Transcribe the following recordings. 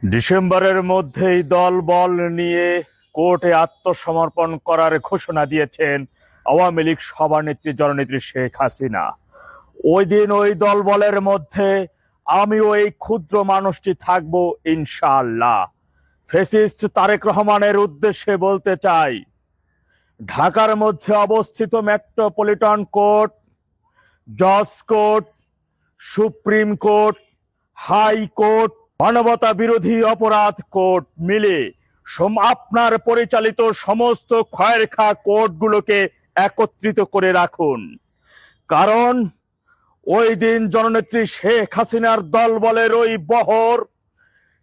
ডিসেম্বরের মধ্যেই দলবল নিয়ে কোর্টে আত্মসমর্পণ করার ঘোষণা দিয়েছেন আওয়ামী লীগ সভানেত্রী জননেত্রী শেখ হাসিনা। ওই দিন ওই দলবলের মধ্যে আমিও এই ক্ষুদ্র মানুষটি থাকবো ইনশাআল্লাহ। ফ্যাসিস্ট তারেক রহমানের উদ্দেশ্যে বলতে চাই, ঢাকার মধ্যে অবস্থিত মেট্রোপলিটন কোর্ট, জজ court, supreme court, high court, মানবতা বিরোধী অপরাধ কোর্ট মিলে আপনার পরিচালিত সমস্ত খয়েরখা কোর্টগুলোকে একত্রিত করে রাখুন। কারণ ওই দিন জননেত্রী শেখ হাসিনার দলবলের ওই বহর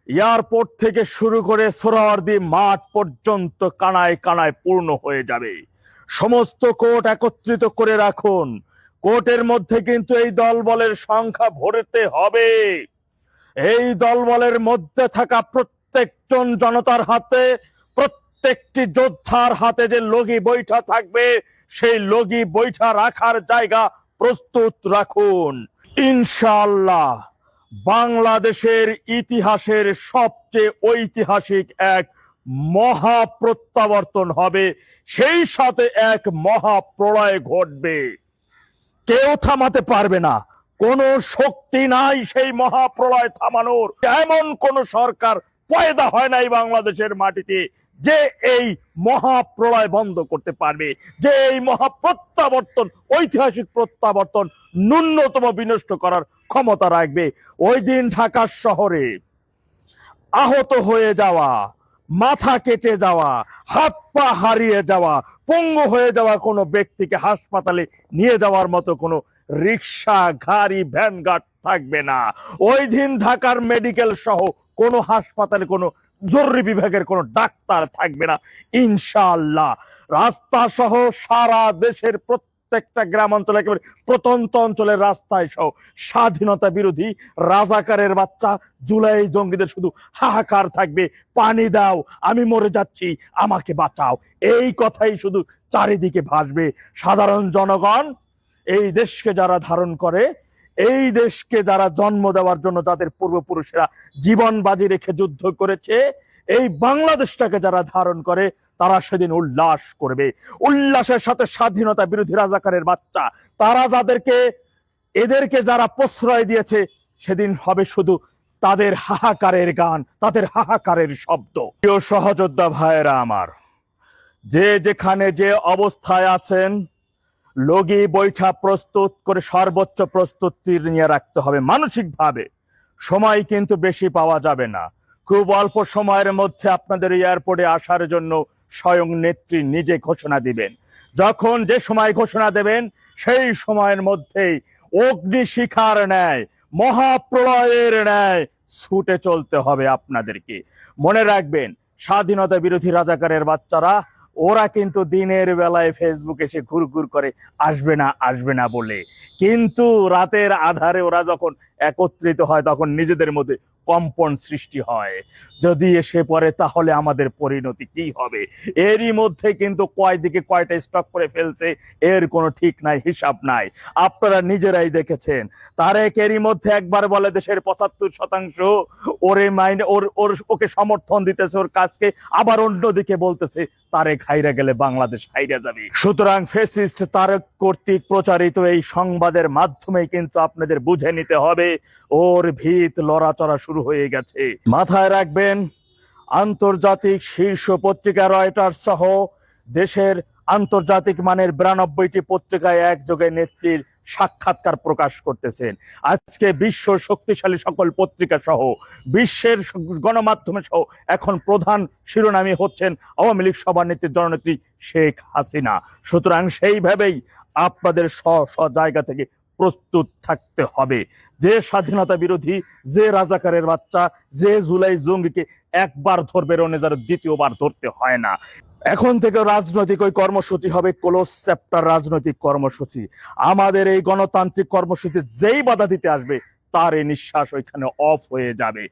এয়ারপোর্ট থেকে শুরু করে সোহরাওয়ার্দী মাঠ পর্যন্ত কানায় কানায় পূর্ণ হয়ে যাবে। সমস্ত কোর্ট একত্রিত করে রাখুন। কোর্টের মধ্যে কিন্তু এই দলবলের সংখ্যা ভরতে হবে। এই দলবলের মধ্যে থাকা প্রত্যেকজন জনতার হাতে, প্রত্যেকটি যোদ্ধার হাতে যে লগি বৈঠা থাকবে, সেই লগি বৈঠা রাখার জায়গা প্রস্তুত রাখুন। ইনশাআল্লাহ বাংলাদেশের ইতিহাসের সবচেয়ে ঐতিহাসিক এক মহা প্রত্যাবর্তন হবে, সেই সাথে এক মহা প্রলয় ঘটবে। কেউ থামাতে পারবে না, কোন শক্তি নাই সেই মহাপ্রলয় থামানোর। এমন কোন সরকার পয়দা হয় নাই বাংলাদেশের মাটিতে যে এই মহাপ্রলয় বন্ধ করতে পারবে, যে এই মহাপ্রত্যাবর্তন, ঐতিহাসিক প্রত্যাবর্তন ন্যূনতম বিনষ্ট করার ক্ষমতা রাখবে। ওই দিন ঢাকা শহরে আহত হয়ে যাওয়া, মাথা কেটে যাওয়া, হাত পা হারিয়ে যাওয়া, পঙ্গু হয়ে যাওয়া কোনো ব্যক্তিকে হাসপাতালে নিয়ে যাওয়ার মতো কোনো রিক্সা, গাড়ি, ভ্যানগার্ড থাকবে না। ওই দিন ঢাকার মেডিকেল সহ কোনো হাসপাতালে কোনো জরুরি বিভাগের কোনো ডাক্তার থাকবে না ইনশাআল্লাহ। রাস্তা সহ সারা দেশের প্রত্যেকটা গ্রাম অঞ্চলে, একেবারে প্রত্যন্ত অঞ্চলের রাস্তায় সহ স্বাধীনতা বিরোধী রাজাকারের বাচ্চা জুলাই জঙ্গিদের শুধু হাহাকার থাকবে, পানি দাও, আমি মরে যাচ্ছি, আমাকে বাঁচাও, এই কথাই শুধু চারিদিকে ভাসবে। সাধারণ জনগণ, এই দেশকে যারা ধারণ করে, এই দেশকে যারা জন্ম দেওয়ার জন্য যাদের পূর্বপুরুষেরা জীবন বাজি রেখে যুদ্ধ করেছে, এই বাংলাদেশটাকে যারা ধারণ করে, তারা সেদিন উল্লাস করবে। উল্লাসের সাথে স্বাধীনতা বিরোধী রাজাকারের বাচ্চা, তারা এদেরকে যারা প্রশ্রয় দিয়েছে, সেদিন হবে শুধু তাদের হাহাকারের গান, তাদের হাহাকারের শব্দ। প্রিয় সহযোদ্ধা ভাইয়েরা আমার, যে যেখানে যে অবস্থায় আছেন, লগি বৈঠা প্রস্তুত করে সর্বোচ্চ প্রস্তুতি নিয়ে রাখতে হবে মানসিকভাবে। সময় কিন্তু বেশি পাওয়া যাবে না। খুব অল্প সময়ের মধ্যে আপনাদের এয়ারপোর্টে আসার জন্য স্বয়ং নেত্রী নিজে ঘোষণা দিবেন। যখন যে সময় ঘোষণা দেবেন, সেই সময়ের মধ্যেই অগ্নিশিখার ন্যায়, মহাপ্রলয়ের ন্যায় ছুটে চলতে হবে আপনাদেরকে। মনে রাখবেন, স্বাধীনতা বিরোধী রাজাকারের বাচ্চারা, ওরা কিন্তু দিনের বেলায় ফেসবুকে এসে ঘুরঘুর করে আসবে না আসবে না বলে, কিন্তু রাতের আধারে ওরা যখন একত্রিত হয়, তখন নিজেদের মধ্যে কম্পন সৃষ্টি হয়। যদি এসে পড়ে তাহলে আমাদের পরিণতি কি হবে? এরই মধ্যে কিন্তু কয় দিকে কয়টা স্টক করে ফেলছে, এর কোনো ঠিক নাই, হিসাব নাই। আপনারা নিজেরাই দেখেছেন, তারেক এরই মধ্যে একবার বলে দেশের ৭৫% ওকে সমর্থন দিতেছে, ওর কাজকে, আবার অন্যদিকে বলতেছে তারেক হাইরা গেলে বাংলাদেশ হাইরা যাবে। সুতরাং ফ্যাসিস্ট তারেক কর্তৃক প্রচারিত এই সংবাদের মাধ্যমে কিন্তু আপনাদের বুঝে নিতে হবে, ওর ভিত লড়াচড়া শুরু হয়ে গেছে। মাথায় রাখবেন, আন্তর্জাতিক শীর্ষ পত্রিকা রয়টার্স সহ দেশের আন্তর্জাতিক মানের ৯২টি পত্রিকায় একযোগে নেত্রীর সাক্ষাৎকার প্রকাশ করতেছেন। আজকে বিশ্ব শক্তিশালী সকল পত্রিকা সহ বিশ্বের গণমাধ্যমে সহ এখন প্রধান শিরোনামী হচ্ছেন আওয়ামী লীগ সভানেত্রী জননেত্রী শেখ হাসিনা। সুতরাং সেইভাবেই আপনাদের স্ব জায়গা থেকে প্রস্তুত থাকতে হবে। যে স্বাধীনতা বিরোধী, যে রাজাকারের বাচ্চা, যে জুলাই জঙ্গিকে একবার ধরবে, রনেজার দ্বিতীয়বার ধরতে হয় না। এখন থেকে রাজনৈতিক ওই কর্মসূচি হবে ক্লোজ চ্যাপ্টার রাজনৈতিক কর্মসূচি। আমাদের এই গণতান্ত্রিক কর্মসূচি যেই বাধা দিতে আসবে, তার এই নিঃশ্বাস ওইখানে অফ হয়ে যাবে।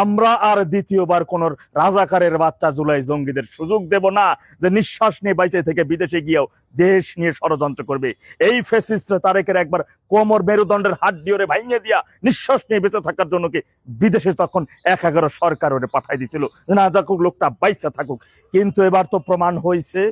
আমরা আর দ্বিতীয়বার কোন রাজাকারের বাচ্চা জুলাই জঙ্গিদের সুযোগ দেব না যে নিঃশ্বাস নিয়ে বাইচে থেকে বিদেশে গিয়েও দেশ নিয়ে ষড়যন্ত্র করবে। এই ফ্যাসিস্ট তারেকের একবার কোমর মেরুদণ্ডের হাড্ডি ওরে ভাঙিয়ে দিয়া নিঃশ্বাস নিয়ে বেঁচে থাকার জন্য কি বিদেশে তখন ১/১১ সরকার ওরে পাঠাই দিছিল না যাক লোকটা বাইচা থাকুক। কিন্তু এবার তো প্রমাণ হয়েছে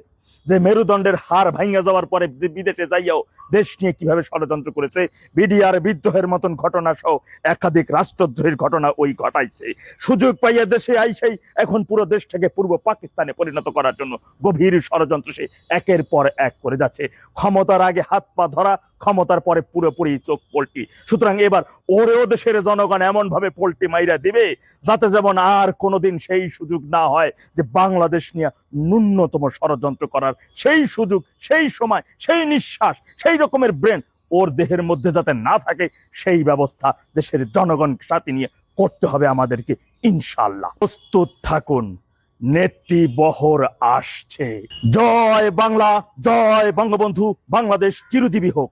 যে মেরুদণ্ডের হাড় ভাঙা যাওয়ার পরে বিদেশে যাইয়াও দেশ নিয়ে কিভাবে ষড়যন্ত্র করেছে। বিডিআর বিদ্রোহের মতন ঘটনা সহ একাধিক রাষ্ট্রদ্রোহের ঘটনা ওই ঘটাইছে। সুযোগ পাইয়া দেশে আইসাই এখন পুরো দেশটাকে পূর্ব পাকিস্তানে পরিণত করার জন্য গভীর ষড়যন্ত্র সে একের পর এক করে যাচ্ছে। ক্ষমতার আগে হাত পা ধরা, ক্ষমতার পরে পুরোপুরি চোখ পল্টি। সুতরাং এবার ওরেও দেশের জনগণ এমন ভাবে পল্টি মাইরা দিবে যাতে যেমন আর কোনোদিন সেই সুযোগ না হয় যে বাংলাদেশ নিয়ে ন্যূনতম ষড়যন্ত্র করার সেই সুযোগ, সেই সময়, সেই নিঃশ্বাস, সেই রকমের ব্রেন ওর দেহের মধ্যে যাতে না থাকে সেই ব্যবস্থা দেশের জনগণ সাথে নিয়ে করতে হবে আমাদেরকে। ইনশাআল্লাহ প্রস্তুত থাকুন, নেত্রী বহর আসছে। জয় বাংলা, জয় বঙ্গবন্ধু, বাংলাদেশ চিরজীবী হোক।